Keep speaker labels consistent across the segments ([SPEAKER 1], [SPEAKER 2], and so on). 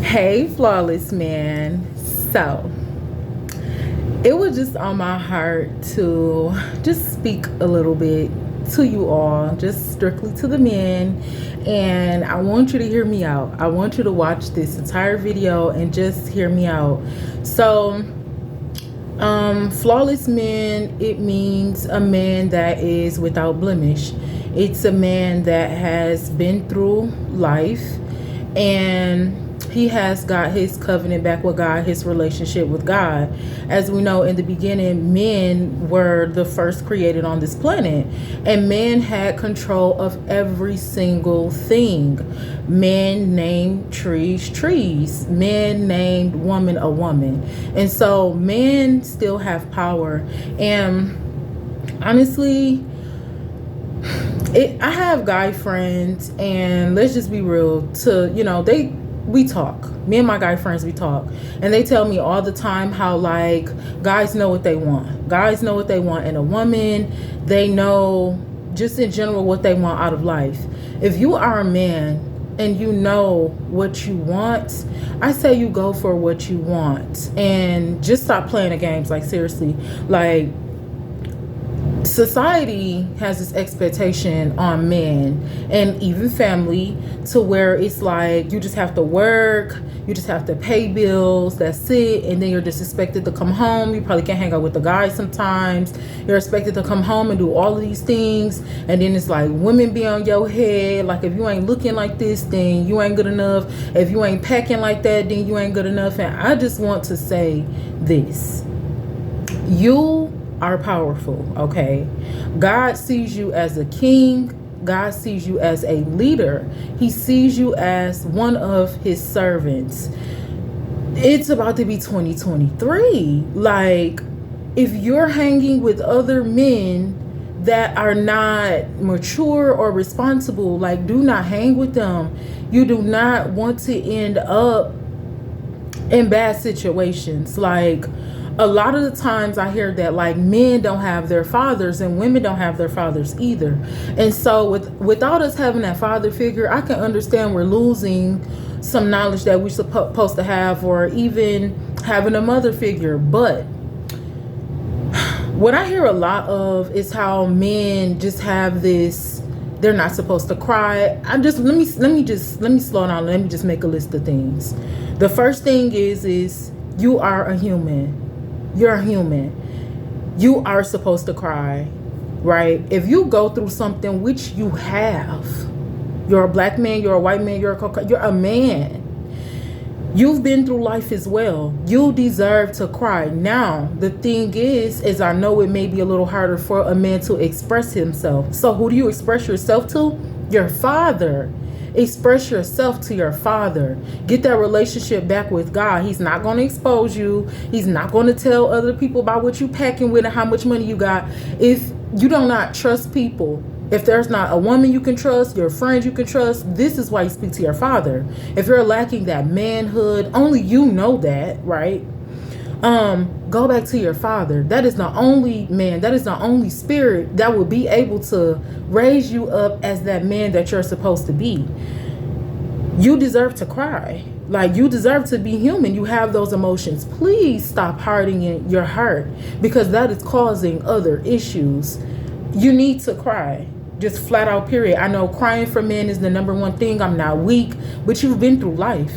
[SPEAKER 1] Hey, flawless man. So, it was just on my heart to just speak a little bit to you all, just strictly to the men. And I want you to hear me out. I want you to watch this entire video and just hear me out. So, flawless man, it means a man that is without blemish. It's a man that has been through life and he has got his covenant back with God, his relationship with God. As we know, in the beginning, men were the first created on this planet, and man had control of every single thing. Men named trees trees, men named woman a woman, and so men still have power. And honestly, I have guy friends, and let's just be real. We talk. Me and my guy friends, we talk, and they tell me all the time how like guys know what they want. Guys know what they want in a woman. They know just in general what they want out of life. If you are a man and you know what you want, I say you go for what you want and just stop playing the games. Like seriously, like society has this expectation on men and even family to where it's like you just have to work, you just have to pay bills, that's it, and then you're just expected to come home. You probably can't hang out with the guys sometimes. You're expected to come home and do all of these things, and then it's like women be on your head, like if you ain't looking like this, then you ain't good enough. If you ain't packing like that, then you ain't good enough. And I just want to say this: you are powerful, okay? God sees you as a king. God sees you as a leader. He sees you as one of his servants. It's about to be 2023. Like, if you're hanging with other men that are not mature or responsible, like, do not hang with them. You do not want to end up in bad situations. Like, a lot of the times I hear that like men don't have their fathers and women don't have their fathers either. And so without us having that father figure, I can understand we're losing some knowledge that we're supposed to have, or even having a mother figure. But what I hear a lot of is how men just have this, they're not supposed to cry. Let me slow down. Let me just make a list of things. The first thing is you are a human. You're a human. You are supposed to cry, right? If you go through something, which you have, you're a black man, you're a white man, you're a man. You've been through life as well. You deserve to cry. Now, the thing is I know it may be a little harder for a man to express himself. So who do you express yourself to? Your father. Express yourself to your father. Get that relationship back with God. He's not going to expose you. He's not going to tell other people about what you packing with and how much money you got. If you do not trust people, if there's not a woman you can trust, your friends you can trust, this is why you speak to your father. If you're lacking that manhood, only you know that, right? Go back to your father. That is the only man, that is the only spirit that will be able to raise you up as that man that you're supposed to be. You deserve to cry. Like, you deserve to be human. You have those emotions. Please stop hardening your heart, because that is causing other issues. You need to cry. Just flat out, period. I know crying for men is the number one thing. I'm not weak, but you've been through life.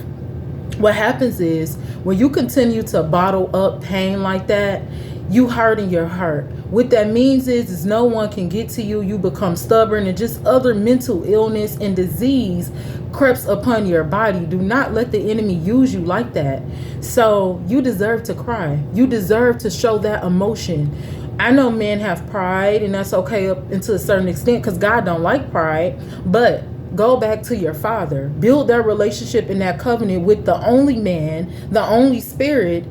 [SPEAKER 1] What happens is when you continue to bottle up pain like that, you harden your heart. What that means is no one can get to you. You become stubborn, and just other mental illness and disease creeps upon your body. Do not let the enemy use you like that. So you deserve to cry. You deserve to show that emotion. I know men have pride, and that's okay up into a certain extent, because God don't like pride, but go back to your father. Build that relationship and that covenant with the only man, the only spirit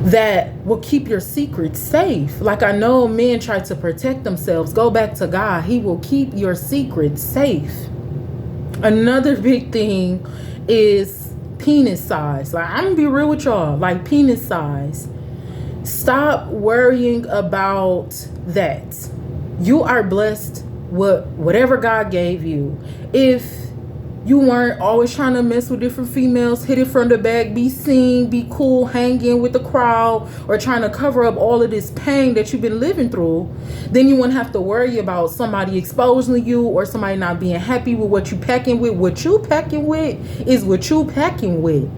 [SPEAKER 1] that will keep your secrets safe. Like, I know men try to protect themselves. Go back to God. He will keep your secrets safe. Another big thing is penis size. Like, I'm gonna be real with y'all. Like, penis size. Stop worrying about that. You are blessed with whatever God gave you. If You weren't always trying to mess with different females, hit it from the back, be seen, be cool, hang in with the crowd, or trying to cover up all of this pain that you've been living through. Then you wouldn't have to worry about somebody exposing you or somebody not being happy with what you packing with. What you packing with is what you packing with.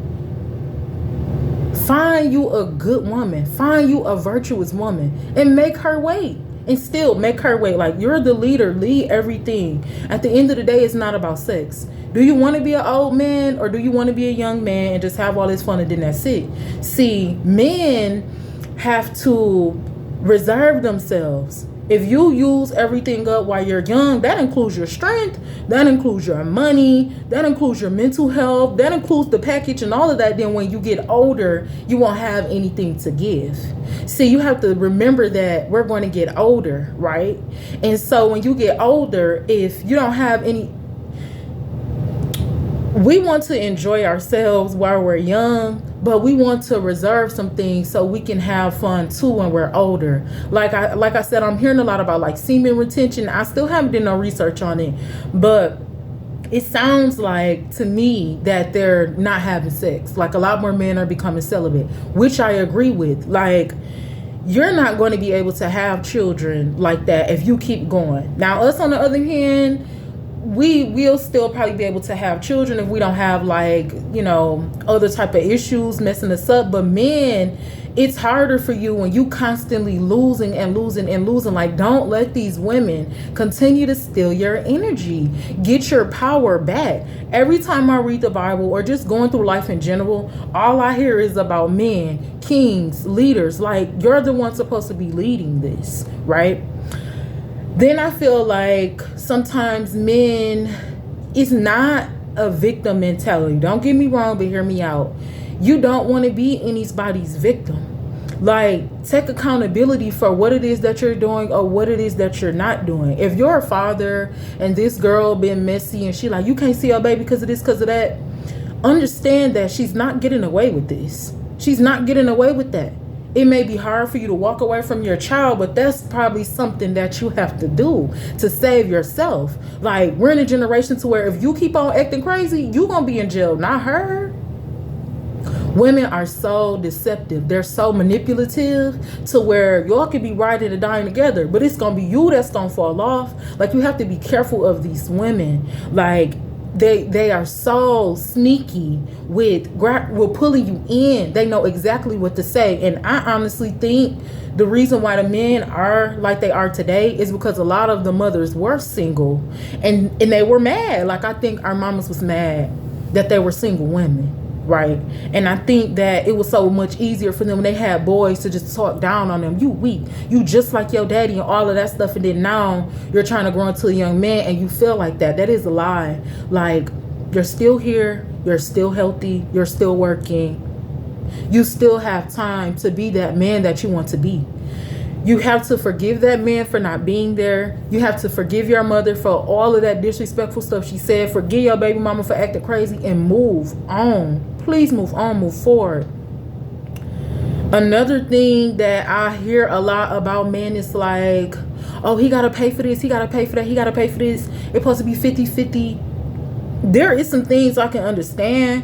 [SPEAKER 1] Find you a good woman. Find you a virtuous woman and make her wait. And still make her wait. Like, you're the leader. Lead everything. At the end of the day, it's not about sex. Do you want to be an old man, or do you want to be a young man and just have all this fun and then that's it? See, men have to reserve themselves. If you use everything up while you're young, that includes your strength, that includes your money, that includes your mental health, that includes the package and all of that. Then when you get older, you won't have anything to give. See, you have to remember that we're going to get older, right? And so when you get older, if you don't have any, we want to enjoy ourselves while we're young, but we want to reserve some things so we can have fun too when we're older. Like I said, I'm hearing a lot about like semen retention. I still haven't done no research on it, but it sounds like to me that they're not having sex. Like, a lot more men are becoming celibate, which I agree with. Like, you're not going to be able to have children like that if you keep going. Now, us on the other hand, we will still probably be able to have children if we don't have, like, you know, other type of issues messing us up. But men, it's harder for you when you constantly losing and losing and losing. Like, don't let these women continue to steal your energy. Get your power back. Every time I read the Bible or just going through life in general, all I hear is about men, kings, leaders. Like, you're the one supposed to be leading this, right? Then I feel like sometimes men, it's not a victim mentality. Don't get me wrong, but hear me out. You don't want to be anybody's victim. Like, take accountability for what it is that you're doing or what it is that you're not doing. If you're a father and this girl been messy and she like, you can't see your baby because of this, because of that, understand that she's not getting away with this. She's not getting away with that. It may be hard for you to walk away from your child, but that's probably something that you have to do to save yourself. Like, we're in a generation to where if you keep on acting crazy, you're going to be in jail, not her. Women are so deceptive. They're so manipulative to where y'all could be riding and dying together, but it's going to be you that's going to fall off. Like, you have to be careful of these women. Like, they are so sneaky with pulling you in. They know exactly what to say. And I honestly think the reason why the men are like they are today is because a lot of the mothers were single and they were mad. Like, I think our mamas was mad that they were single women. Right. And I think that it was so much easier for them when they had boys to just talk down on them. You weak. You just like your daddy and all of that stuff. And then now you're trying to grow into a young man and you feel like that. That is a lie. Like, you're still here. You're still healthy. You're still working. You still have time to be that man that you want to be. You have to forgive that man for not being there. You have to forgive your mother for all of that disrespectful stuff she said. Forgive your baby mama for acting crazy and move on. Please move on, move forward. Another thing that I hear a lot about men is like, oh, he got to pay for this. He got to pay for that. He got to pay for this. It's supposed to be 50-50. There is some things I can understand.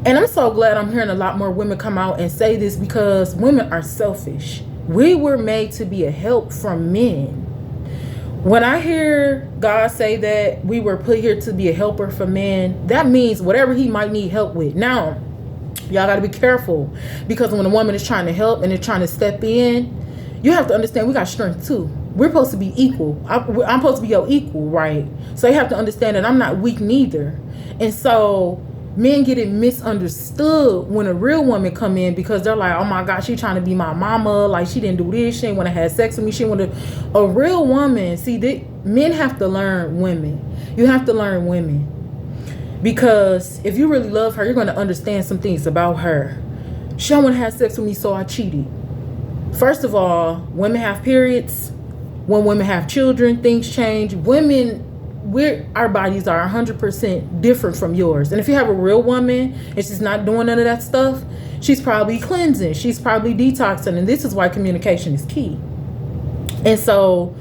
[SPEAKER 1] And I'm so glad I'm hearing a lot more women come out and say this, because women are selfish. We were made to be a help from men. When I hear God say that we were put here to be a helper for men, that means whatever he might need help with. Now, y'all got to be careful, because when a woman is trying to help and they're trying to step in, you have to understand we got strength too. We're supposed to be equal. I'm supposed to be your equal, right? So you have to understand that I'm not weak neither. And so men get it misunderstood when a real woman come in, because they're like, oh my God, she trying to be my mama. Like, she didn't do this. She didn't want to have sex with me. She wanted a real woman. See, men have to learn women. You have to learn women, because if you really love her, you're going to understand some things about her. She don't want to have sex with me, so I cheated. First of all, women have periods. When women have children, things change. Our bodies are 100% different from yours. And if you have a real woman and she's not doing none of that stuff, she's probably cleansing. She's probably detoxing. And this is why communication is key. And so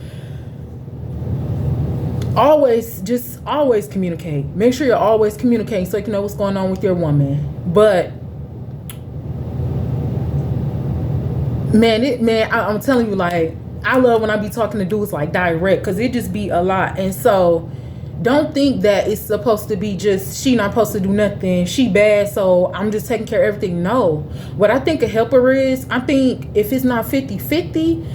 [SPEAKER 1] just always communicate. Make sure you're always communicating so you can know what's going on with your woman. But I'm telling you, like, I love when I be talking to dudes like direct, because it just be a lot. And so don't think that it's supposed to be just she not supposed to do nothing, she bad, so I'm just taking care of everything. No. What I think a helper is, I think if it's not 50-50,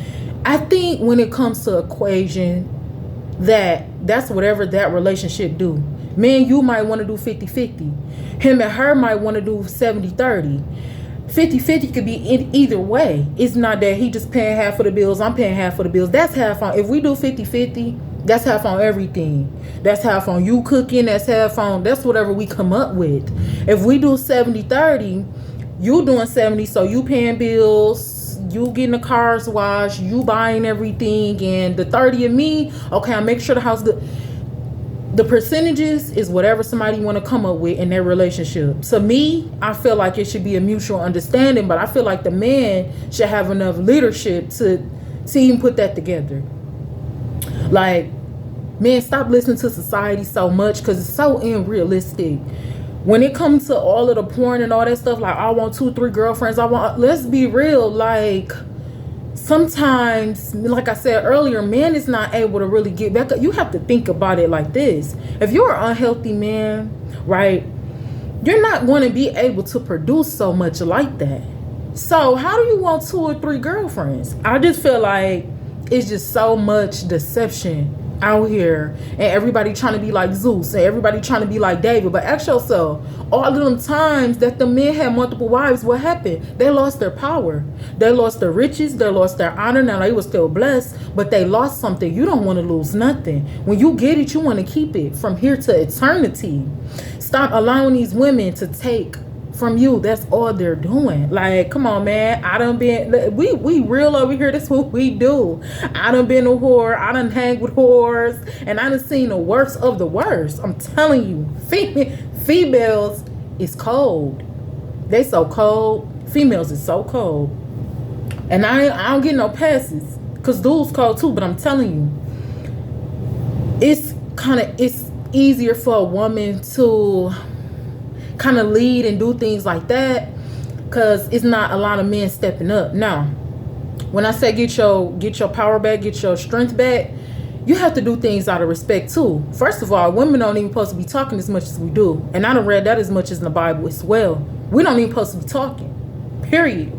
[SPEAKER 1] I think when it comes to equation, that's whatever that relationship do. Me and you might want to do 50-50. Him and her might want to do 70-30. 50-50 could be either way. It's not that he just paying half of the bills, I'm paying half of the bills. That's half on. If we do 50-50, that's half on everything. That's half on you cooking, that's half on, that's whatever we come up with. If we do 70-30, you doing 70, so you paying bills, you getting the cars washed, you buying everything, and the 30 of me, okay, I make sure the house good. The percentages is whatever somebody want to come up with in their relationship. To me, I feel like it should be a mutual understanding, but I feel like the man should have enough leadership to even put that together. Like, man, stop listening to society so much, because it's so unrealistic. When it comes to all of the porn and all that stuff, like, I want 2-3 girlfriends, let's be real, like, sometimes, like I said earlier, man is not able to really get back up. You have to think about it like this. If you're an unhealthy man, right, you're not going to be able to produce so much like that. So how do you want 2 or 3 girlfriends? I just feel like it's just so much deception out here, and everybody trying to be like Zeus, and everybody trying to be like David. But ask yourself, all of them times that the men had multiple wives, what happened? They lost their power, they lost their riches, they lost their honor. Now they were still blessed, but they lost something. You don't want to lose nothing. When you get it, you want to keep it from here to eternity. Stop allowing these women to take from you. That's all they're doing. Like, come on, man. I done been, we real over here. That's what we do. I done been a whore. I done hang with whores, and I done seen the worst of the worst. I'm telling you, females is cold. They so cold. Females is so cold. And I don't get no passes, because dudes cold too. But I'm telling you, it's easier for a woman to kind of lead and do things like that, because it's not a lot of men stepping up. Now, when I say get your power back, get your strength back, you have to do things out of respect too. First of all, women don't even supposed to be talking as much as we do, and I done read that as much as in the Bible as well. We don't even supposed to be talking, period.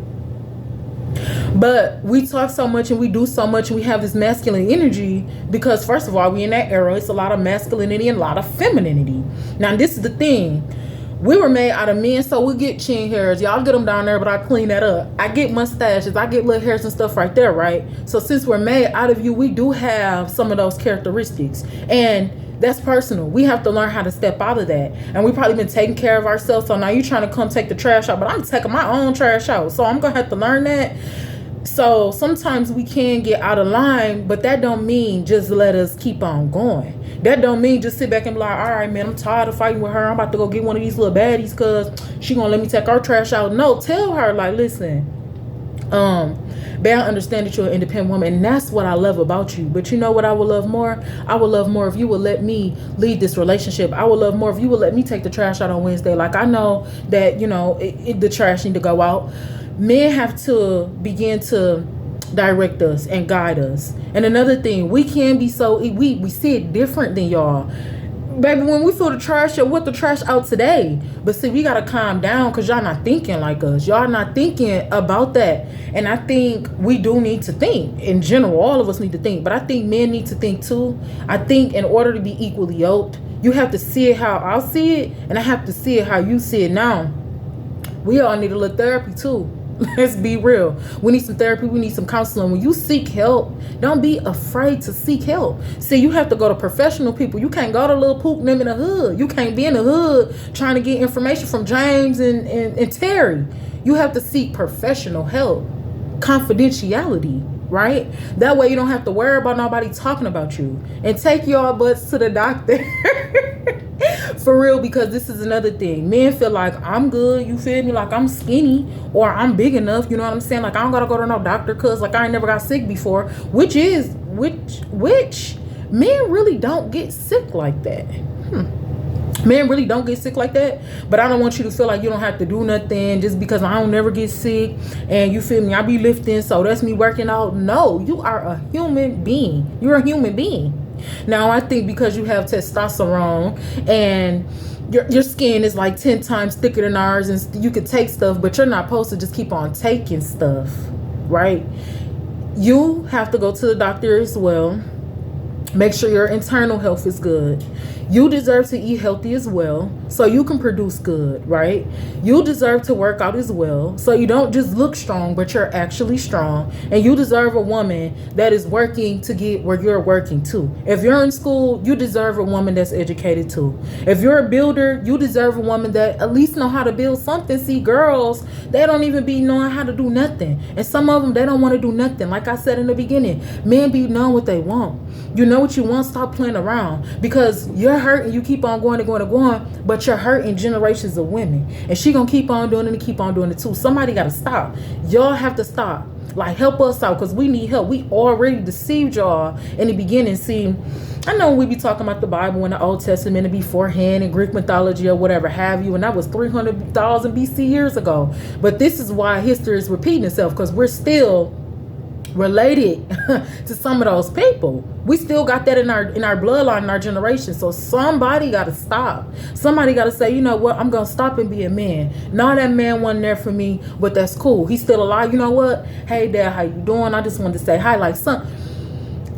[SPEAKER 1] But we talk so much and we do so much, and we have this masculine energy because, first of all, we in that era. It's a lot of masculinity and a lot of femininity. Now, this is the thing. We were made out of men, so we get chin hairs. Y'all get them down there, but I clean that up. I get mustaches. I get little hairs and stuff right there, right? So since we're made out of you, we do have some of those characteristics. And that's personal. We have to learn how to step out of that. And we probably been taking care of ourselves. So now you're trying to come take the trash out, but I'm taking my own trash out. So I'm going to have to learn that. So sometimes we can get out of line, but that don't mean just let us keep on going. That don't mean just sit back and be like, all right, man, I'm tired of fighting with her. I'm about to go get one of these little baddies because she gonna let me take our trash out. No, tell her, like, listen, babe, I understand that you're an independent woman, and that's what I love about you. But you know what I would love more? I would love more if you would let me lead this relationship. I would love more if you would let me take the trash out on Wednesday. Like, I know that, you know, the trash need to go out. Men have to begin to direct us and guide us. And another thing, we can be so, we see it different than y'all. Baby, when we feel the trash, what the trash out today. But see, we gotta calm down, because y'all not thinking like us. Y'all not thinking about that. And I think we do need to think. In general, all of us need to think. But I think men need to think too. I think in order to be equally yoked, you have to see it how I see it, and I have to see it how you see it now. We all need a little therapy too. Let's be real. We need some therapy. We need some counseling. When you seek help, don't be afraid to seek help. See, you have to go to professional people. You can't go to little poop them in the hood. You can't be in the hood trying to get information from James and Terry. You have to seek professional help. Confidentiality, right? That way you don't have to worry about nobody talking about you. And take your butts to the doctor. For real, because this is another thing. Men feel like I'm good, you feel me? Like I'm skinny or I'm big enough, you know what I'm saying? Like I don't gotta go to no doctor because like I ain't never got sick before. Which Men really don't get sick like that. Men really don't get sick like that. But I don't want you to feel like you don't have to do nothing just because I don't never get sick. And you feel me, I be lifting, so that's me working out. No, you are a human being. You're a human being. Now I think because you have testosterone and your skin is like 10 times thicker than ours, and you could take stuff, but you're not supposed to just keep on taking stuff, right? You have to go to the doctor as well. Make sure your internal health is good. You deserve to eat healthy as well, so you can produce good, right? You deserve to work out as well, so you don't just look strong, but you're actually strong. And you deserve a woman that is working to get where you're working too. If you're in school, you deserve a woman that's educated too. If you're a builder, you deserve a woman that at least know how to build something. See, girls, they don't even be knowing how to do nothing. And some of them, they don't want to do nothing. Like I said in the beginning, men be knowing what they want. You know what you want, stop playing around, because you're hurting. You keep on going and going and going, but you're hurting generations of women, and she gonna keep on doing it and keep on doing it too. Somebody gotta stop. Y'all have to stop. Like, help us out, because we need help. We already deceived y'all in the beginning. See, I know we be talking about the Bible and the Old Testament and beforehand and Greek mythology or whatever have you, and that was 300,000 BC years ago. But this is why history is repeating itself, because we're still related to some of those people. We still got that in our bloodline, in our generation. So somebody got to stop. Somebody got to say, you know what, I'm gonna stop and be a man. No, that man wasn't there for me, but that's cool. He's still alive. You know what? Hey dad, how you doing? I just wanted to say hi. Like,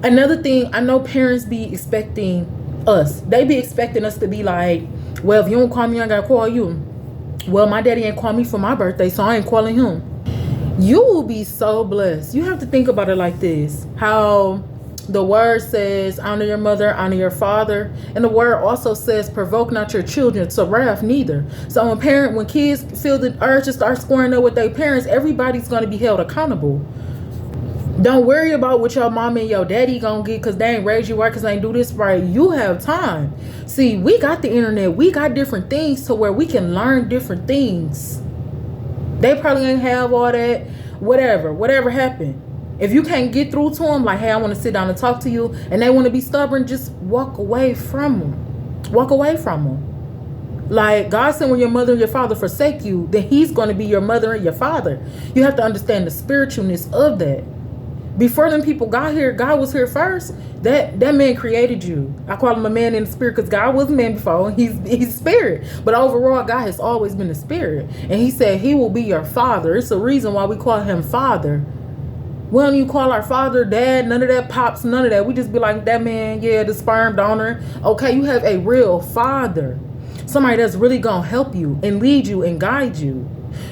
[SPEAKER 1] another thing, I know parents be expecting us. They be expecting us to be like, well, if you don't call me, I gotta call you. Well, my daddy ain't call me for my birthday, so I ain't calling him. You will be so blessed. You have to think about it like this. How the word says, honor your mother, honor your father. And the word also says, provoke not your children to wrath neither. So when kids feel the urge to start squaring up with their parents, everybody's going to be held accountable. Don't worry about what your mom and your daddy gonna get because they ain't raised you right, because they ain't do this right. You have time. See, we got the internet. We got different things to where we can learn different things. They probably ain't have all that, whatever happened. If you can't get through to them, like, hey, I want to sit down and talk to you, and they want to be stubborn, just walk away from them. Walk away from them. Like God said, when your mother and your father forsake you, then he's going to be your mother and your father. You have to understand the spiritualness of that. Before them people got here, God was here first. That man created you. I call him a man in the spirit because God was a man before. He's spirit. But overall, God has always been a spirit. And he said he will be your father. It's a reason why we call him father. We don't even call our father dad, none of that, pops, none of that. We just be like, that man, yeah, the sperm donor. Okay, you have a real father. Somebody that's really going to help you and lead you and guide you.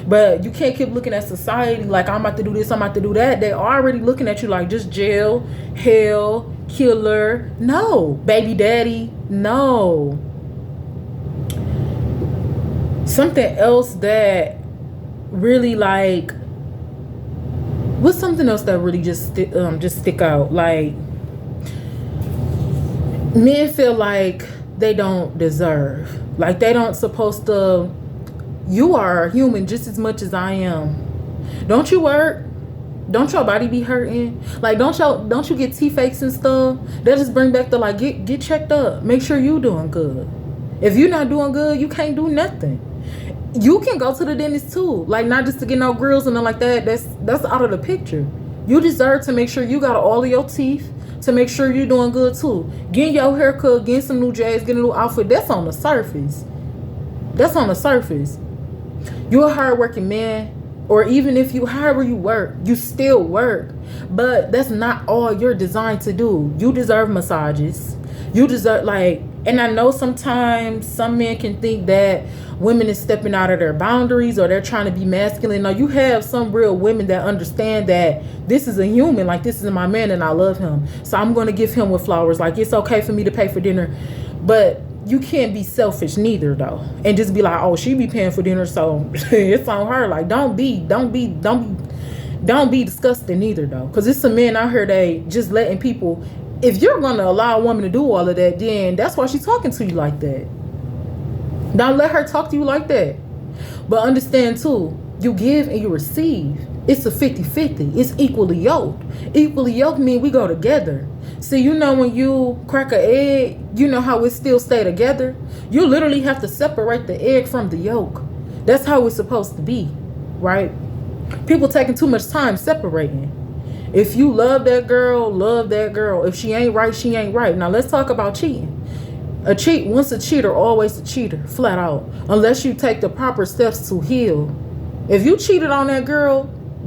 [SPEAKER 1] But you can't keep looking at society like, I'm about to do this, I'm about to do that. They're already looking at you like just jail, hell, killer. No. Baby daddy. No. Something else that really like, what's something else that really just stick out? Like, men feel like they don't deserve. Like they don't supposed to. You are a human just as much as I am. Don't you work? Don't your body be hurting? Like don't you get teeth aches and stuff? That just bring back the like get checked up. Make sure you doing good. If you're not doing good, you can't do nothing. You can go to the dentist too. Like not just to get no grills and nothing like that. That's out of the picture. You deserve to make sure you got all of your teeth, to make sure you're doing good too. Getting your hair cut, getting some new J's, getting a new outfit, that's on the surface. That's on the surface. You're a hardworking man, or even if you however you work, you still work. But that's not all you're designed to do. You deserve massages. You deserve and I know sometimes some men can think that women is stepping out of their boundaries or they're trying to be masculine. No, you have some real women that understand that this is a human, like this is my man and I love him. So I'm going to give him with flowers. Like it's okay for me to pay for dinner. But you can't be selfish neither though. And just be like, oh, she be paying for dinner, so it's on her. Like don't be disgusting neither though. Because it's some men out here that just letting people. If you're going to allow a woman to do all of that, then that's why she's talking to you like that. Don't let her talk to you like that. But understand too, you give and you receive. It's a 50-50. It's equally yoked. Equally yoked means we go together. See, you know, when you crack an egg, you know how it still stay together? You literally have to separate the egg from the yolk. That's how it's supposed to be, right? People taking too much time separating. If you love that girl, love that girl. If she ain't right, she ain't right. Now let's talk about cheating. Once a cheater, always a cheater, flat out. Unless you take the proper steps to heal. If you cheated on that girl,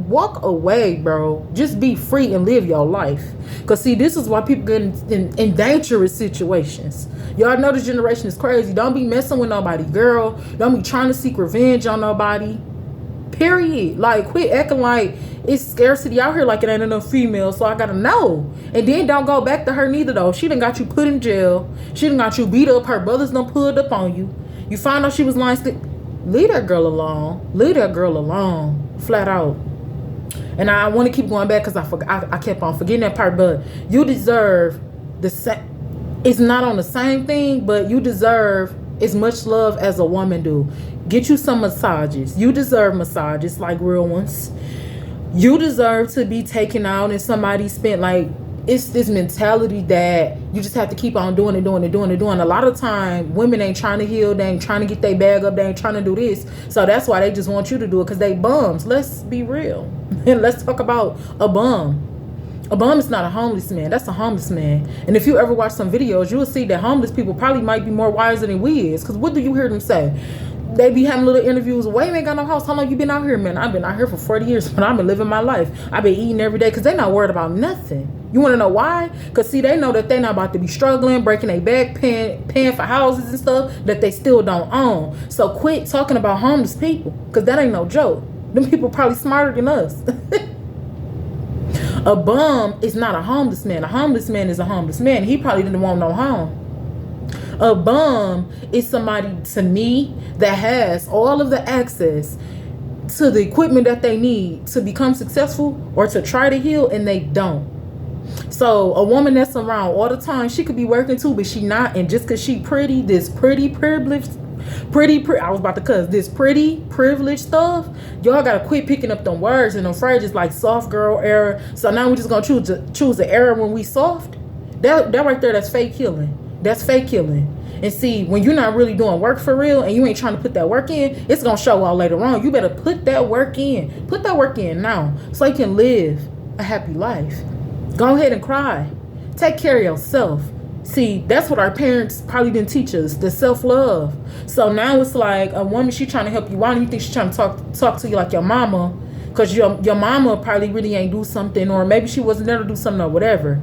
[SPEAKER 1] walk away, bro. Just be free and live your life. Because see, this is why people get in dangerous situations. Y'all know this generation is crazy. Don't be messing with nobody, girl. Don't be trying to seek revenge on nobody. Period. Like, quit acting like it's scarcity out here like it ain't enough females, so I gotta know. And then don't go back to her neither, though. She done got you put in jail. She done got you beat up. Her brothers done pulled up on you. You find out she was lying. Leave that girl alone. Leave that girl alone. Flat out. And I want to keep going back because I kept on forgetting that part. But you deserve the same. It's not on the same thing, but you deserve as much love as a woman do. Get you some massages. You deserve massages, like real ones. You deserve to be taken out and somebody spent, like, it's this mentality that you just have to keep on doing it. A lot of time, women ain't trying to heal. They ain't trying to get their bag up. They ain't trying to do this. So that's why they just want you to do it, because they bums. Let's be real. And let's talk about a bum. A bum is not a homeless man. That's a homeless man. And if you ever watch some videos, you will see that homeless people probably might be more wiser than we is. Because what do you hear them say? They be having little interviews. Why you ain't got no house? How long you been out here, man? I've been out here for 40 years, but I've been living my life. I've been eating every day, because they not worried about nothing. You want to know why? Because, see, they know that they not about to be struggling, breaking their back, paying for houses and stuff that they still don't own. So quit talking about homeless people, because that ain't no joke. Them people probably smarter than us. A bum is not a homeless man. A homeless man is a homeless man. He probably didn't want no home. A bum is somebody, to me, that has all of the access to the equipment that they need to become successful or to try to heal, and they don't. So a woman that's around all the time, she could be working too, but she not. And just because she pretty, this pretty privileged, I was about to cuss, this pretty privileged stuff, y'all gotta quit picking up them words and them phrases like soft girl era. So now we're just gonna choose the era when we soft. That right there, that's fake healing. That's fake healing. And see, when you're not really doing work for real and you ain't trying to put that work in, it's gonna show out later on. You better put that work in. Put that work in now so you can live a happy life. Go ahead and cry. Take care of yourself. See, that's what our parents probably didn't teach us, the self-love. So now it's like a woman, she trying to help you out, and you think she's trying to talk to you like your mama, because your mama probably really ain't do something, or maybe she wasn't there to do something or whatever.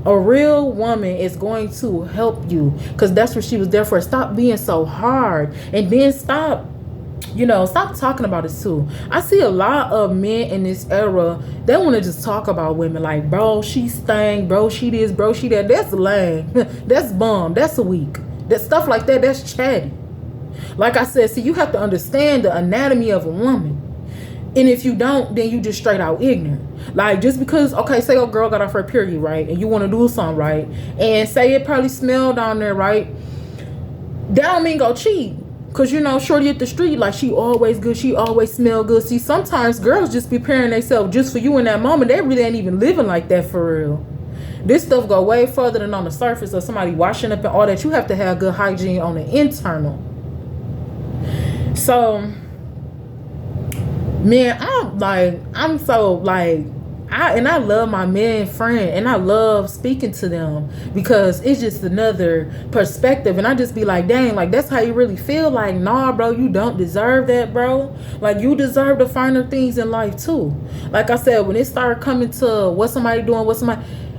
[SPEAKER 1] A real woman is going to help you, because that's what she was there for. Stop being so hard, and then stop talking about it too. I see a lot of men in this era, they want to just talk about women like, bro, she stank, bro, she this, bro, she that. That's lame. That's bum. That's a weak. That stuff like that, that's chatty. Like I said, see, you have to understand the anatomy of a woman. And if you don't, then you just straight out ignorant. Like, just because, okay, say a girl got off her period, right, and you want to do something, right, and say it probably smelled down there, right, that don't mean go cheat. Because, shorty at the street, like, she always good, she always smell good. See, sometimes girls just preparing themselves just for you in that moment. They really ain't even living like that for real. This stuff go way further than on the surface of somebody washing up and all that. You have to have good hygiene on the internal. So, man, I love my men friend, and I love speaking to them because it's just another perspective. And I just be like, dang, like, that's how you really feel. Like, nah, bro, you don't deserve that, bro. Like, you deserve the finer things in life too. Like I said, when it started coming to what somebody doing,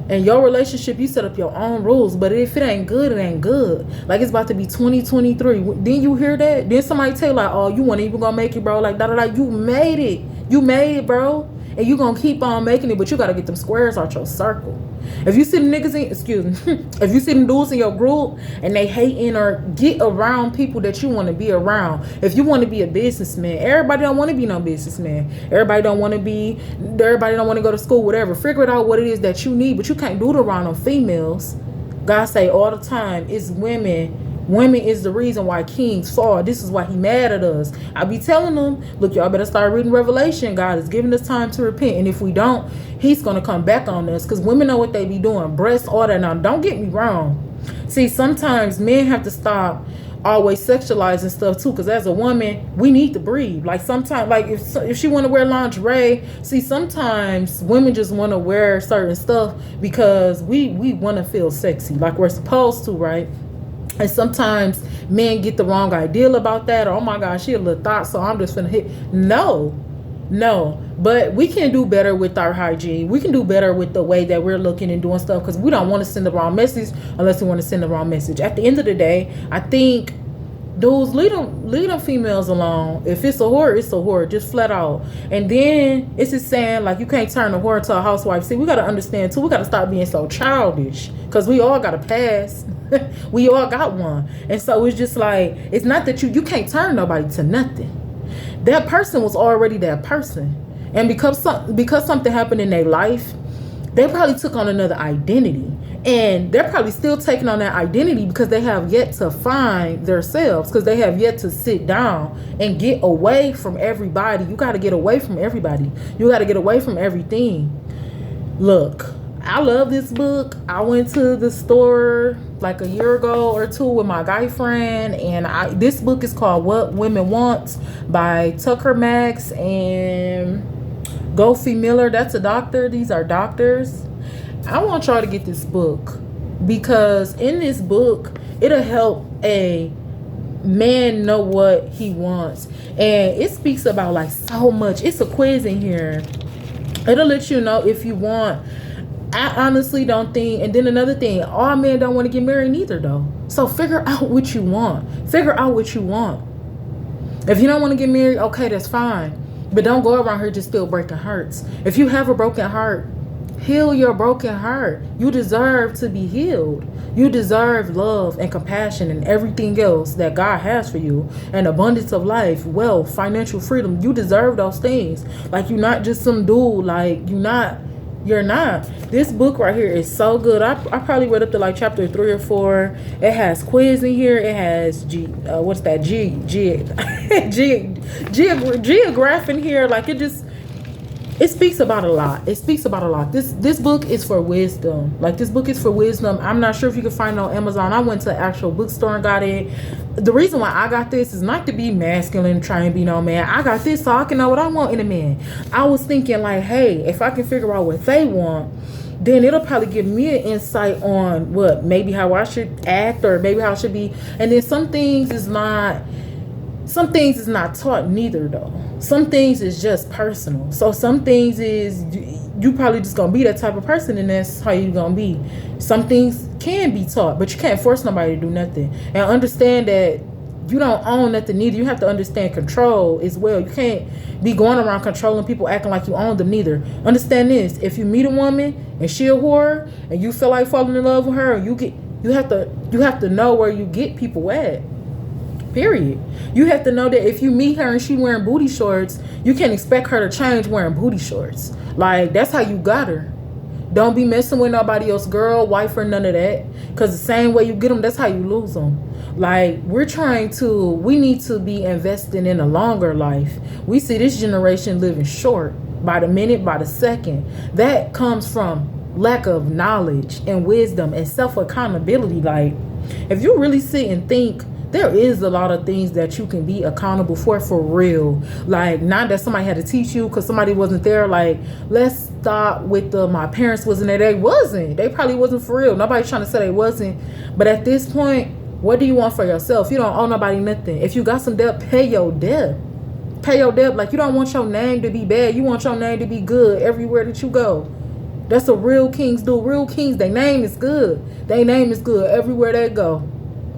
[SPEAKER 1] and your relationship, you set up your own rules. But if it ain't good, it ain't good. Like, it's about to be 2023. Then you hear that? Then somebody tell you, like, oh, you weren't even gonna make it, bro. Like, da-da-da. You made it. You made it, bro. And you gonna keep on making it, but you gotta get them squares out your circle. If you see them niggas if you see them dudes in your group and they hating, or get around people that you want to be around. If you want to be a businessman, everybody don't want to be no businessman. Everybody don't want to go to school, whatever. Figure it out what it is that you need, but you can't do it around them females. God say all the time, it's women Women is the reason why kings fall. This is why he mad at us. I be telling them, look, y'all better start reading Revelation. God is giving us time to repent. And if we don't, he's going to come back on us. Because women know what they be doing. Breasts, all that. Now, don't get me wrong. See, sometimes men have to stop always sexualizing stuff too, because as a woman we need to breathe. Like sometimes, like if she want to wear lingerie, see, sometimes women just want to wear certain stuff because we want to feel sexy like we're supposed to, right? And sometimes men get the wrong idea about that. Or, oh my gosh, she a little thought, so I'm just finna hit. No, but we can do better with our hygiene. We can do better with the way that we're looking and doing stuff, because we don't want to send the wrong message unless we want to send the wrong message. At the end of the day, I think dudes, leave them females alone. If it's a whore, it's a whore, just flat out. And then it's just saying, like, you can't turn a whore into a housewife. See, we got to understand too, we got to stop being so childish, because we all got a past. We all got one. And so it's just like, it's not that you can't turn nobody to nothing. That person was already that person. And because something happened in their life, they probably took on another identity. And they're probably still taking on that identity because they have yet to find themselves, because they have yet to sit down and get away from everybody. You got to get away from everybody. You got to get away from everything. Look, I love this book. I went to the store like a year ago or two with my guy friend, and this book is called What Women Want by Tucker Max and Goldie Miller. That's a doctor. These are doctors. I want y'all to get this book, because in this book it'll help a man know what he wants, and it speaks about like so much. It's a quiz in here. It'll let you know if you want. I honestly don't think, and then another thing, all men don't want to get married neither though. So figure out what you want. Figure out what you want. If you don't want to get married, okay, that's fine. But don't go around here just still breaking hearts. If you have a broken heart, heal your broken heart. You deserve to be healed. You deserve love and compassion and everything else that God has for you. And abundance of life, wealth, financial freedom. You deserve those things. Like, you're not just some dude. Like, you're not. This book right here is so good. I probably read up to like chapter 3 or 4. It has quiz in here. It has geograph in here. Like, it speaks about a lot. It speaks about a lot. This book is for wisdom. Like, this book is for wisdom. I'm not sure if you can find it on Amazon. I went to an actual bookstore and got it. The reason why I got this is not to be masculine and try and be no man. I got this so I can know what I want in a man. I was thinking like, hey, if I can figure out what they want, then it'll probably give me an insight on maybe how I should act, or maybe how I should be. And then some things is not taught neither though. Some things is just personal. So some things is you probably just gonna be that type of person, and that's how you gonna be. Some things can be taught, but you can't force nobody to do nothing. And understand that you don't own nothing neither. You have to understand control as well. You can't be going around controlling people, acting like you own them neither. Understand this: if you meet a woman and she a whore, and you feel like falling in love with her, you have to know where you get people at. Period. You have to know that if you meet her and she wearing booty shorts, you can't expect her to change wearing booty shorts. Like, that's how you got her. Don't be messing with nobody else, girl, wife, or none of that. Because the same way you get them, that's how you lose them. Like, we need to be investing in a longer life. We see this generation living short by the minute, by the second. That comes from lack of knowledge and wisdom and self-accountability. Like, if you really sit and think, there is a lot of things that you can be accountable for real. Like, not that somebody had to teach you because somebody wasn't there. Like, let's stop with my parents wasn't there. They wasn't. They probably wasn't for real. Nobody's trying to say they wasn't. But at this point, what do you want for yourself? You don't owe nobody nothing. If you got some debt, pay your debt. Pay your debt. Like, you don't want your name to be bad. You want your name to be good everywhere that you go. That's what real kings do. Real kings, their name is good. Their name is good everywhere they go.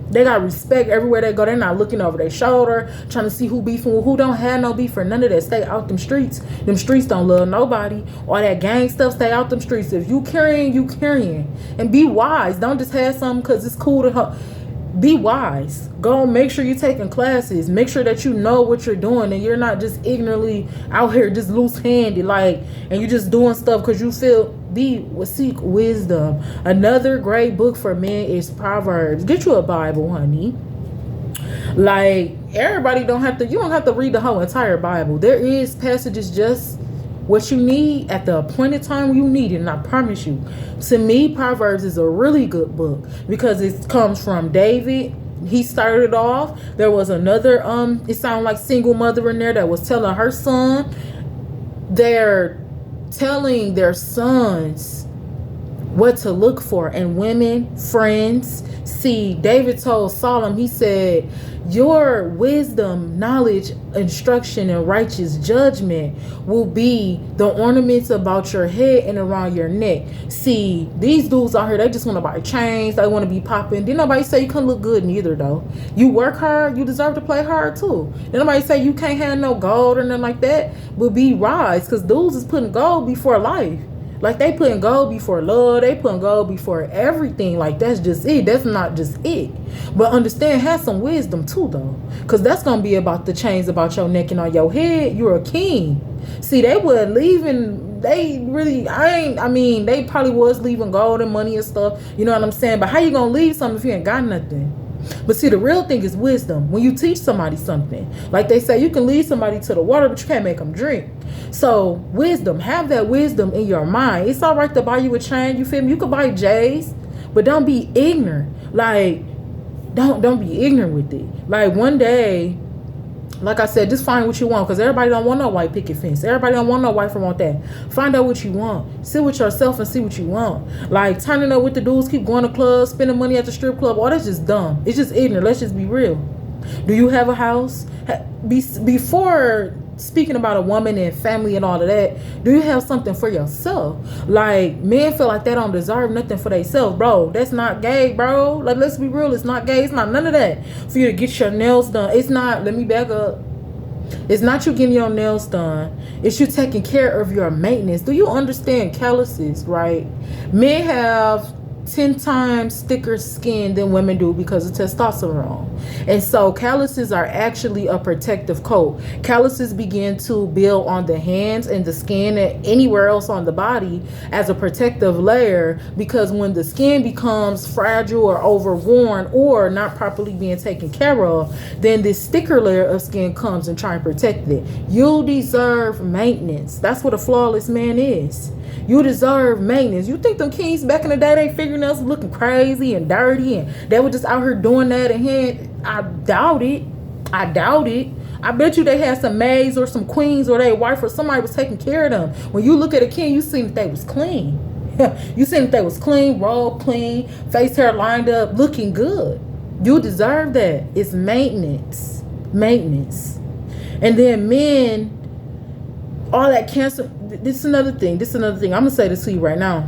[SPEAKER 1] They got respect everywhere they go. They're not looking over their shoulder, trying to see who beefing with who. Don't have no beef for none of that. Stay out them streets. Them streets don't love nobody. All that gang stuff, stay out them streets. If you carrying, you carrying. And be wise. Don't just have something because it's cool to Be wise. Go make sure you're taking classes. Make sure that you know what you're doing and you're not just ignorantly out here just loose-handed, like, and you're just doing stuff because you feel. Seek wisdom. Another great book for men is Proverbs. Get you a Bible, honey. Like, everybody don't have to, you don't have to read the whole entire Bible. There is passages just what you need at the appointed time you need it, and I promise you, to me, Proverbs is a really good book because it comes from David. He started off. There was another it sounded like single mother in there that was telling her son. They're telling their sons what to look for, and women, friends. See, David told Solomon, he said, your wisdom, knowledge, instruction, and righteous judgment will be the ornaments about your head and around your neck. See, these dudes out here, they just want to buy chains. They want to be popping. Didn't nobody say you couldn't look good neither, though. You work hard, you deserve to play hard, too. Didn't nobody say you can't have no gold or nothing like that. But be wise, because dudes is putting gold before life. Like, they putting gold before love. They putting gold before everything. Like, that's just it. That's not just it. But understand, have some wisdom too, though. Because that's going to be about the chains about your neck and on your head. You're a king. See, they were leaving. They really, they probably was leaving gold and money and stuff. You know what I'm saying? But how you going to leave something if you ain't got nothing? But see, the real thing is wisdom. When you teach somebody something, like they say, you can lead somebody to the water, but you can't make them drink. So wisdom, have that wisdom in your mind. It's all right to buy you a chain. You feel me? You could buy J's, but don't be ignorant. Like, don't be ignorant with it. Like, one day, like I said, just find what you want, because everybody don't want no white picket fence. Everybody don't want no wife want that. Find out what you want. Sit with yourself and see what you want. Like, turning up with the dudes, keep going to clubs, spending money at the strip club. Oh, that's just dumb. It's just ignorant. Let's just be real. Do you have a house? Before speaking about a woman and family and all of that, do you have something for yourself? Like, men feel like they don't deserve nothing for themselves. Bro, that's not gay, bro. Like, let's be real. It's not gay. It's not none of that for you to get your nails done. It's not, let me back up. It's not you getting your nails done. It's you taking care of your maintenance. Do you understand calluses, right? Men have 10 times thicker skin than women do because of testosterone. And so calluses are actually a protective coat. Calluses begin to build on the hands and the skin and anywhere else on the body as a protective layer, because when the skin becomes fragile or overworn or not properly being taken care of, then this thicker layer of skin comes and try and protect it. You deserve maintenance. That's what a flawless man is. You deserve maintenance. You think them kings back in the day, they figuring us looking crazy and dirty and they were just out here doing that and I doubt it. I doubt it. I bet you they had some maids or some queens or their wife or somebody was taking care of them. When you look at a king, you see that they was clean. You see that they was clean, rolled clean, face hair lined up, looking good. You deserve that. It's maintenance. Maintenance. And then men, all that cancer. This is another thing. I'm going to say this to you right now.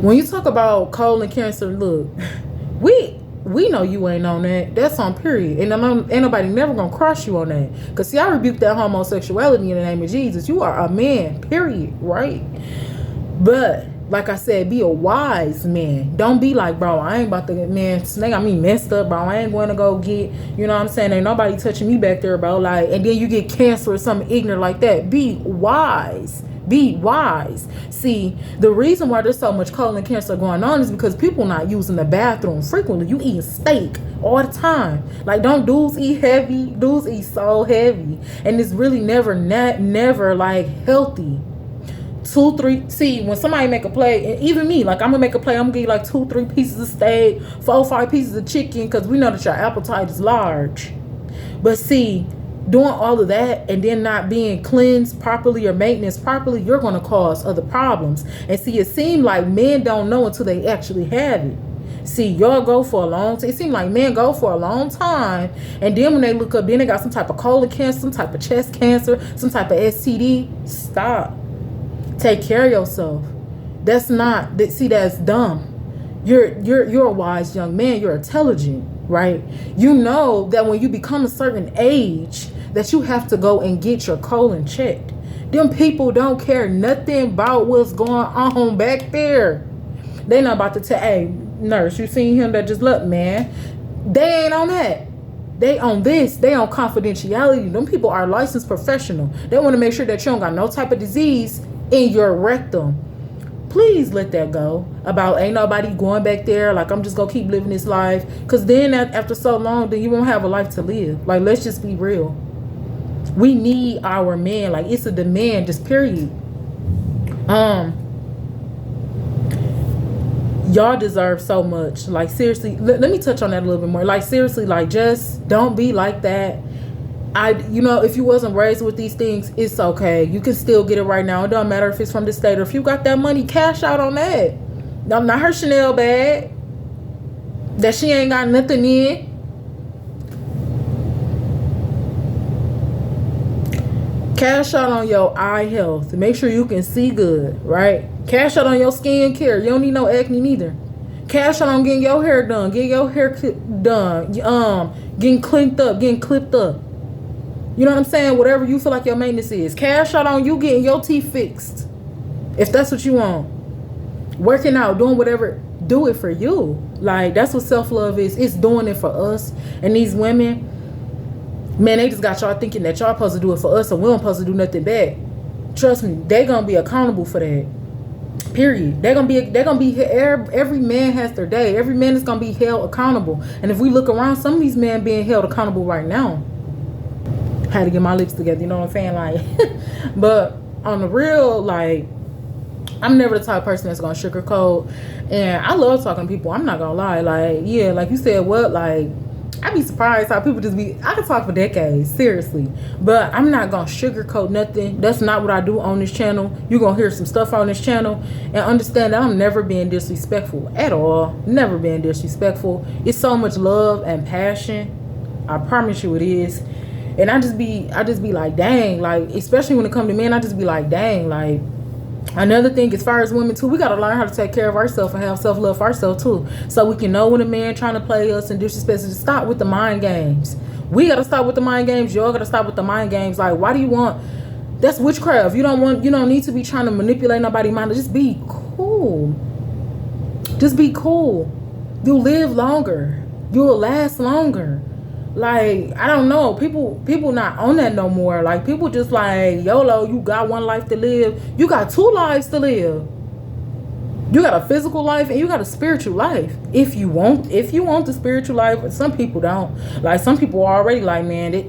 [SPEAKER 1] When you talk about colon cancer, look, we know you ain't on that. That's on period. And ain't nobody never going to cross you on that. Because see, I rebuke that homosexuality in the name of Jesus. You are a man, period, right? But like I said, be a wise man. Don't be like, bro, I ain't about to get, man, snake, messed up, bro. I ain't going to go get, you know what I'm saying? Ain't nobody touching me back there, bro. Like, and then you get cancer or something ignorant like that. Be wise. Be wise. See, the reason why there's so much colon cancer going on is because people not using the bathroom frequently. You eating steak all the time. Like, don't dudes eat heavy? Dudes eat so heavy. And it's really never like healthy. 2, 3, see, when somebody make a play, and even me, like, I'm gonna make a play, I'm gonna give you like 2, 3 pieces of steak, 4, 5 pieces of chicken, because we know that your appetite is large. But see, doing all of that and then not being cleansed properly or maintenance properly, you're gonna cause other problems. And see, it seems like men don't know until they actually have it. See, y'all go for a long time. It seems like men go for a long time, and then when they look up, then they got some type of colon cancer, some type of chest cancer, some type of STD. Stop. Take care of yourself. That's dumb. You're a wise young man. You're intelligent, right? You know that when you become a certain age that you have to go and get your colon checked. Them people don't care nothing about what's going on back there. They not about to tell, hey, nurse, you seen him that just look, man. They ain't on that. They on this. They on confidentiality. Them people are licensed professional. They want to make sure that you don't got no type of disease in your rectum. Please let that go. About ain't nobody going back there. Like, I'm just gonna keep living this life. Because then after so long, then you won't have a life to live. Like, let's just be real. We need our men. Like, it's a demand, just period. Y'all deserve so much. Like, seriously, let me touch on that a little bit more. Like, seriously, like, just don't be like that. You know, if you wasn't raised with these things, it's okay. You can still get it right now. It don't matter if it's from the state or if you got that money, cash out on that. No, not her Chanel bag that she ain't got nothing in. Cash out on your eye health. Make sure you can see good, right? Cash out on your skin care. You don't need no acne neither. Cash out on getting your hair done. Getting your hair done. Getting clipped up. Getting clipped up. You know what I'm saying? Whatever you feel like your maintenance is. Cash out on you getting your teeth fixed. If that's what you want. Working out. Doing whatever. Do it for you. Like, that's what self-love is. It's doing it for us. And these women, man, they just got y'all thinking that y'all supposed to do it for us and we don't supposed to do nothing back. Trust me, they gonna be accountable for that. Period. They're gonna be every man has their day. Every man is gonna be held accountable. And if we look around, some of these men being held accountable right now. Had to get my lips together, you know what I'm saying? Like, but on the real, like, I'm never the type of person that's gonna sugarcoat. And I love talking to people. I'm not gonna lie. Like, yeah, like you said, what? Like, I'd be surprised how people just be, I could talk for decades, seriously. But I'm not going to sugarcoat nothing. That's not what I do on this channel. You're going to hear some stuff on this channel and understand that I'm never being disrespectful at all. Never being disrespectful. It's so much love and passion. I promise you it is. And I just be like, dang, like, especially when it comes to men, I just be like, dang, like, another thing, as far as women too, we got to learn how to take care of ourselves and have self-love for ourselves too, so we can know when a man trying to play us and disrespect us. To stop with the mind games. We got to stop with the mind games. Y'all got to stop with the mind games. Like, why do you want, that's witchcraft. You don't need to be trying to manipulate nobody's mind. Just be cool. Just be cool. You'll live longer. You'll last longer. Like, I don't know, people not on that no more. Like, people just like, YOLO, you got one life to live. You got two lives to live. You got a physical life and you got a spiritual life. If you want the spiritual life. Some people don't. Like, some people are already like, man,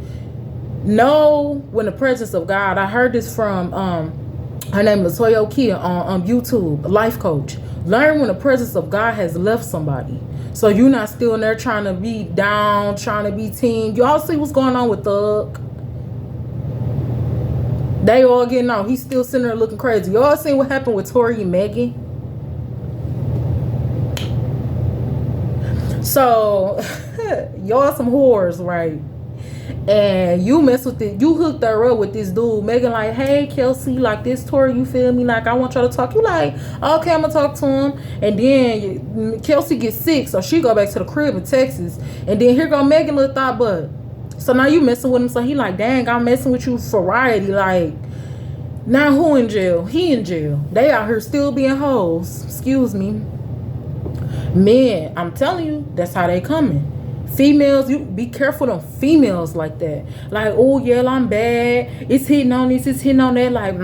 [SPEAKER 1] know when the presence of God. I heard this from her name is Latoya Kia on YouTube, a life coach. Learn when the presence of God has left somebody. So you're not still in there trying to be down, trying to be team. Y'all see what's going on with Thug? They all getting out. He's still sitting there looking crazy. Y'all seen what happened with Tory and Megan? So, y'all some whores, right? And you mess with it. You hooked her up with this dude. Megan like, hey, Kelsey, like this Tory, you feel me? Like, I want y'all to talk. You like, okay, I'm going to talk to him. And then Kelsey gets sick, so she go back to the crib in Texas. And then here go Megan, little thought butt. So now you messing with him. So he like, dang, I'm messing with you for variety. Like, now who in jail? He in jail. They out here still being hoes. Excuse me. Men, I'm telling you, that's how they coming. Females, you be careful of females like that. Like, oh yeah, I'm bad. It's hitting on this, it's hitting on that. Like,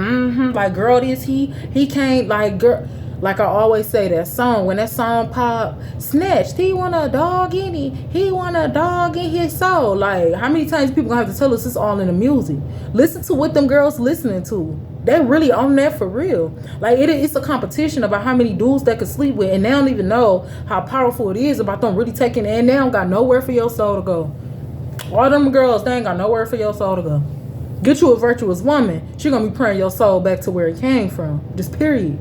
[SPEAKER 1] like, girl, this he can't, like, girl. Like I always say, that song, when that song pop, snatched, he want a dog in it. He want a dog in his soul. Like, how many times people gonna have to tell us it's all in the music? Listen to what them girls listening to. They really on that for real. Like, it's a competition about how many dudes they can sleep with, and they don't even know how powerful it is about them really taking it, and they don't got nowhere for your soul to go. All them girls, they ain't got nowhere for your soul to go. Get you a virtuous woman. She gonna be praying your soul back to where it came from. Just period.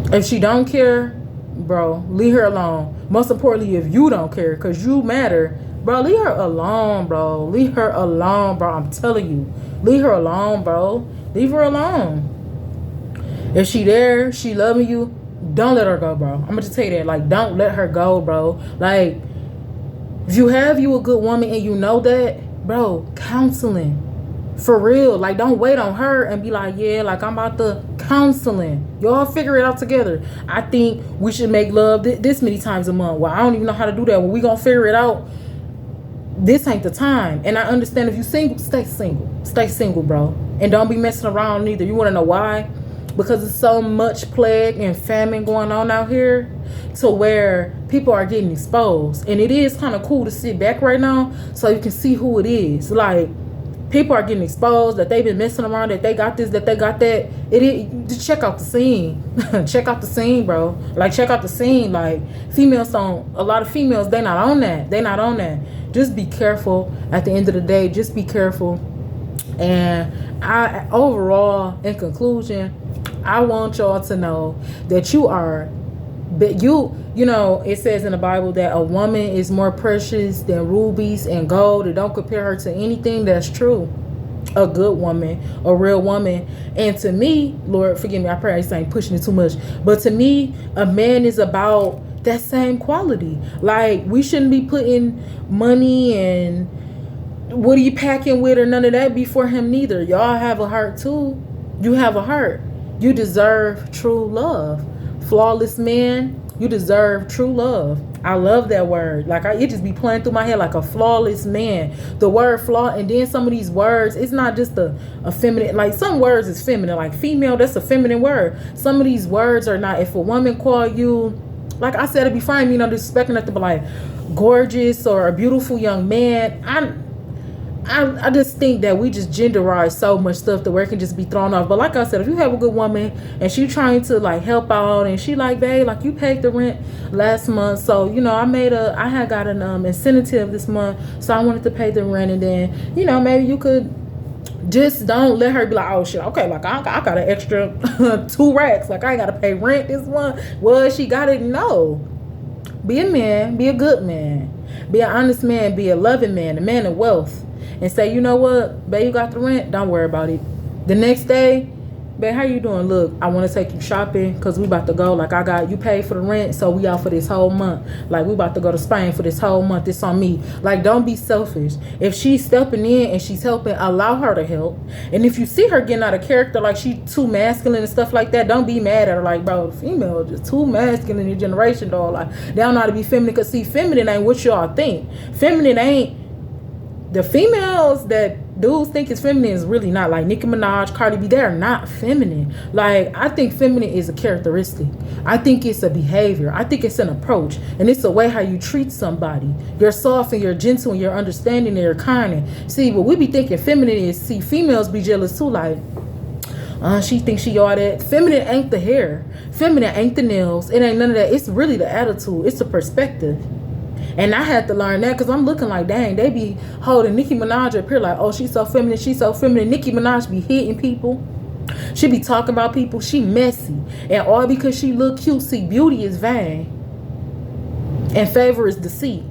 [SPEAKER 1] If she don't care, bro, leave her alone. Most importantly, if you don't care, because you matter, bro, leave her alone, bro. Leave her alone, bro. I'm telling you. Leave her alone, bro. Leave her alone. If she there, she loving you, don't let her go, bro. I'm gonna just tell you that. Like, don't let her go, bro. Like, if you have you a good woman and you know that, bro, counseling. For real. Like, don't wait on her and be like, yeah, like, I'm about to counseling. Y'all figure it out together. I think we should make love this many times a month. Well, I don't even know how to do that. Well, we gonna figure it out. This ain't the time. And I understand if you single, stay single. Stay single, bro. And don't be messing around either. You want to know why? Because there's so much plague and famine going on out here to where people are getting exposed. And it is kind of cool to sit back right now so you can see who it is. Like, people are getting exposed, that they've been messing around, that they got this, that they got that. Just check out the scene. Check out the scene, bro. Like, check out the scene. Like, a lot of females, they not on that. They not on that. Just be careful. At the end of the day, just be careful. And overall, in conclusion, I want y'all to know that you know, it says in the Bible that a woman is more precious than rubies and gold. And don't compare her to anything. That's true. A good woman, a real woman. And to me, Lord, forgive me, I pray I ain't pushing it too much. But to me, a man is about that same quality. Like, we shouldn't be putting money and what are you packing with or none of that before him neither. Y'all have a heart too. You have a heart. You deserve true love. Flawless man, you deserve true love. I love that word. Like, it just be playing through my head like a flawless man. The word flaw, and then some of these words, it's not just a feminine. Like, some words is feminine. Like, female, that's a feminine word. Some of these words are not. If a woman call you, like I said it before, I mean, I'm disrespecting it to be like gorgeous or a beautiful young man. I just think that we just genderize so much stuff that where it can just be thrown off. But like I said, if you have a good woman and she trying to like help out and she like, babe, like you paid the rent last month, so you know I had got an incentive this month, so I wanted to pay the rent, and then you know maybe you could just don't let her be like, oh shit, okay, like I got an extra 2 racks, like I ain't gotta pay rent this month. Well, she got it. No, be a man, be a good man, be an honest man, be a loving man, a man of wealth. And say, you know what, babe, you got the rent, don't worry about it. The next day, babe, how you doing? Look, I want to take you shopping because we about to go. Like, you paid for the rent, so we out for this whole month. Like, we about to go to Spain for this whole month. It's on me. Like, don't be selfish. If she's stepping in and she's helping, allow her to help. And if you see her getting out of character, like she too masculine and stuff like that, don't be mad at her. Like, bro, female just too masculine in your generation, dog. Like, they don't know how to be feminine. Because, see, feminine ain't what y'all think. Feminine ain't. The females that dudes think is feminine is really not. Like Nicki Minaj, Cardi B, they're not feminine. Like, I think feminine is a characteristic. I think it's a behavior. I think it's an approach. And it's a way how you treat somebody. You're soft and you're gentle and you're understanding and you're kind. And see, what we be thinking feminine is, see, females be jealous too. Like, she thinks she all that. Feminine ain't the hair. Feminine ain't the nails. It ain't none of that. It's really the attitude. It's the perspective. And I had to learn that because I'm looking like, dang, they be holding Nicki Minaj up here like, oh, she's so feminine, she's so feminine. Nicki Minaj be hitting people. She be talking about people. She messy. And all because she look cute. See, beauty is vain. And favor is deceit.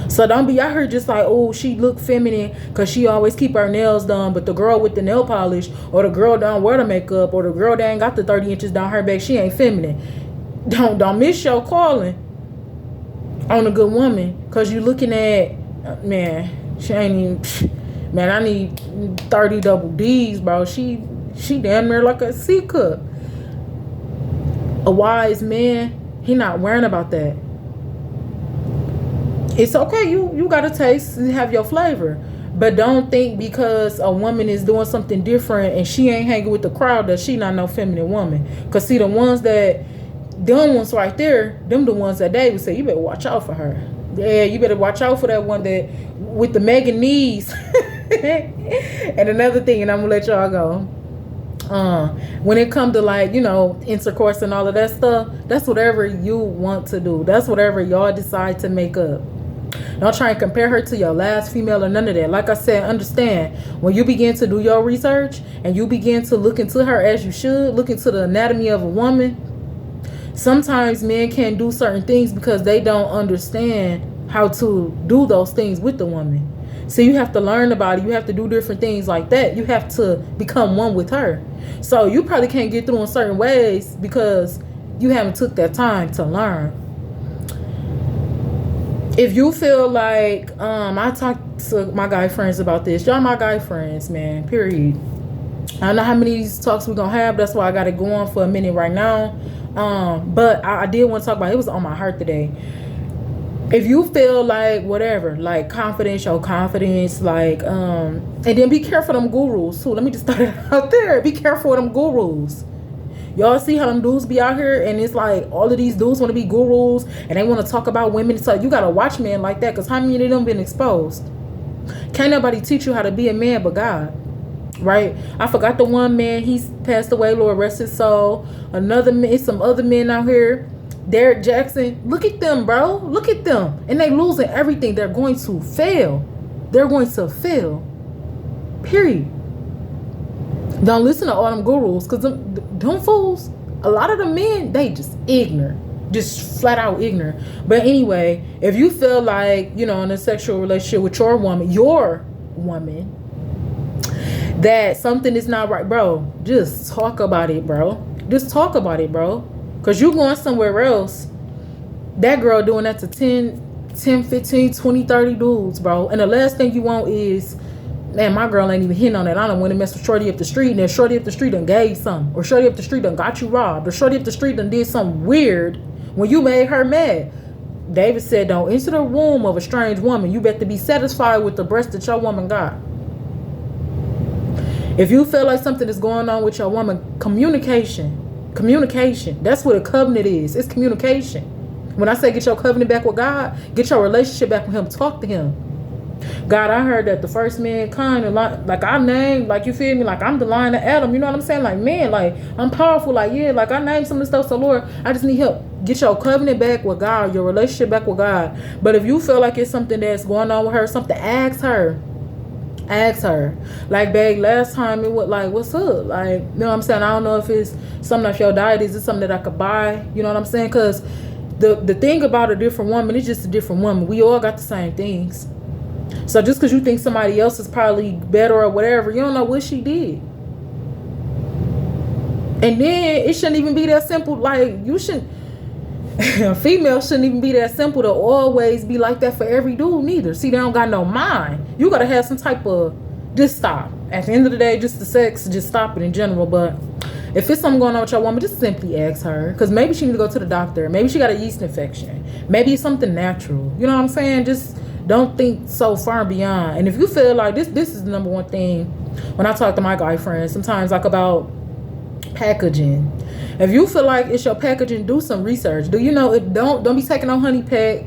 [SPEAKER 1] So don't be out here just like, oh, she look feminine because she always keep her nails done. But the girl with the nail polish, or the girl don't wear the makeup, or the girl that ain't got the 30 inches down her back, she ain't feminine. Don't miss your calling on a good woman, because you looking at, man, she ain't even, man, I need 30 double D's, bro. She damn near like a C cup. A wise man, he not worrying about that. It's okay, you got to taste and have your flavor, but don't think because a woman is doing something different and she ain't hanging with the crowd that she not no feminine woman. Because see, the ones that, them ones right there, them the ones that they would say, you better watch out for her. Yeah, you better watch out for that one that with the mega knees. And another thing, and I'm gonna let y'all go. When it comes to like, you know, intercourse and all of that stuff, that's whatever you want to do. That's whatever y'all decide to make up. Don't try and compare her to your last female or none of that. Like I said, understand, when you begin to do your research and you begin to look into her as you should, look into the anatomy of a woman, sometimes men can't do certain things because they don't understand how to do those things with the woman. So you have to learn about it. You have to do different things like that. You have to become one with her. So you probably can't get through in certain ways because you haven't took that time to learn. If you feel like, I talked to my guy friends about this. Y'all my guy friends, man, period. I don't know how many of these talks we're gonna have. That's why I got it going for a minute right now. But I did want to talk about it. It was on my heart today. If you feel like whatever, like confidence, your confidence, like and then be careful of them gurus too. Let me just start it out there. Be careful of them gurus. Y'all see how them dudes be out here, and it's like all of these dudes want to be gurus and they want to talk about women. So you gotta watch men like that, because how many of them been exposed? Can't nobody teach you how to be a man but God, right? I forgot the one man, he's passed away, Lord rest his soul. Another man, some other men out here, Derek Jackson. Look at them, bro. Look at them, and they losing everything. They're going to fail. They're going to fail. Period. Don't listen to all them gurus, because them fools, a lot of the men, they just ignorant. Just flat out ignorant. But anyway, if you feel like, you know, in a sexual relationship with your woman, that something is not right, bro, just talk about it, bro. Just talk about it, bro. Because you going somewhere else. That girl doing that to 10, 15, 20, 30 dudes, bro. And the last thing you want is, man, my girl ain't even hitting on that. I don't want to mess with Shorty up the street, and then Shorty up the street done gave something. Or Shorty up the street done got you robbed. Or Shorty up the street done did something weird when you made her mad. David said, don't enter the womb of a strange woman. You better be satisfied with the breast that your woman got. If you feel like something is going on with your woman, communication. That's what a covenant is. It's communication. When I say get your covenant back with God, get your relationship back with him. Talk to him. God, I heard that the first man kind of like I named, like, you feel me, like I'm the line of Adam, you know what I'm saying? Like, man, like I'm powerful, like, yeah, like I named some of the stuff. So Lord, I just need help. Get your covenant back with God, your relationship back with God. But if you feel like it's something that's going on with her, something, ask her. Like, babe, last time it was like, what's up? Like, you know what I'm saying? I don't know if it's something of your diet. Is it something that I could buy? You know what I'm saying? Because the thing about a different woman, it's just a different woman. We all got the same things. So just because you think somebody else is probably better or whatever, you don't know what she did. And then it shouldn't even be that simple. Like, you shouldn't, a female shouldn't even be that simple to always be like that for every dude neither. See, they don't got no mind. You got to have some type of, just stop. At the end of the day, just the sex, just stop it in general. But if it's something going on with your woman, just simply ask her. Because maybe she need to go to the doctor. Maybe she got a yeast infection. Maybe it's something natural. You know what I'm saying? Just don't think so far beyond. And if you feel like this is the number one thing when I talk to my guy friends, sometimes, like, about packaging. If you feel like it's your packaging, do some research. Do you know it? Don't be taking no honey pack.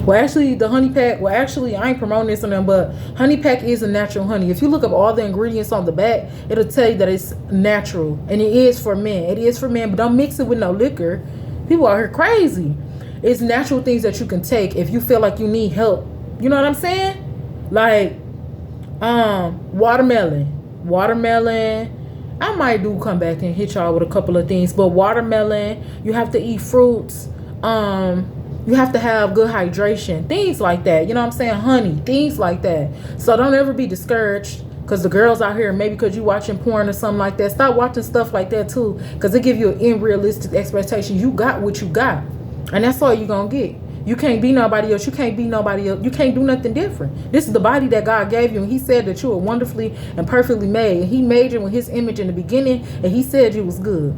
[SPEAKER 1] Well, actually, the honey pack, I ain't promoting this on them, but honey pack is a natural honey. If you look up all the ingredients on the back, it'll tell you that it's natural. And it is for men. It is for men, but don't mix it with no liquor. People out here crazy. It's natural things that you can take if you feel like you need help. You know what I'm saying? Like, watermelon. I might come back and hit y'all with a couple of things, but watermelon, you have to eat fruits. You have to have good hydration, things like that. You know what I'm saying? Honey, things like that. So don't ever be discouraged because the girls out here, maybe because you watching porn or something like that, stop watching stuff like that too, because it give you an unrealistic expectation. You got what you got, and that's all you're gonna get. You can't be nobody else. You can't be nobody else. You can't do nothing different. This is the body that God gave you, and he said that you were wonderfully and perfectly made. And he made you with his image in the beginning, and he said you was good.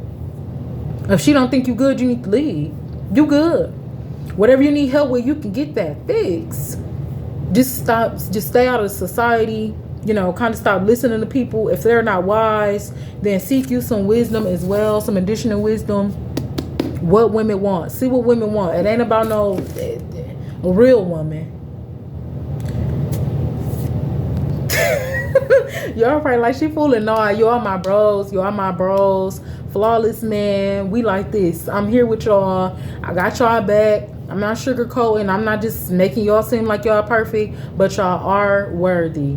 [SPEAKER 1] If she don't think you good, you need to leave. You good. Whatever you need help with, you can get that fixed. Just stay out of society. You know, kind of stop listening to people. If they're not wise, then seek you some wisdom as well, some additional wisdom. What women want. See what women want. It ain't about no a real woman. Y'all probably like, she fooling. No, you are my bros. You are my bros. Flawless man. We like this. I'm here with y'all. I got y'all back. I'm not sugarcoating. I'm not just making y'all seem like y'all perfect, but y'all are worthy.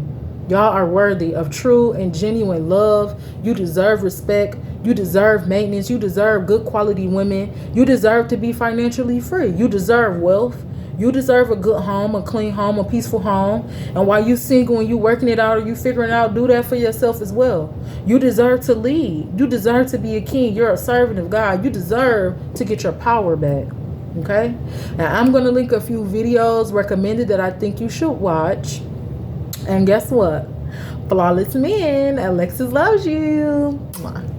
[SPEAKER 1] Y'all are worthy of true and genuine love. You deserve respect. You deserve maintenance. You deserve good quality women. You deserve to be financially free. You deserve wealth. You deserve a good home, a clean home, a peaceful home. And while you single and you working it out or you figuring it out, do that for yourself as well. You deserve to lead. You deserve to be a king. You're a servant of God. You deserve to get your power back. Okay? Now, I'm going to link a few videos recommended that I think you should watch. And guess what? flawless men. Alexus loves you. Mwah.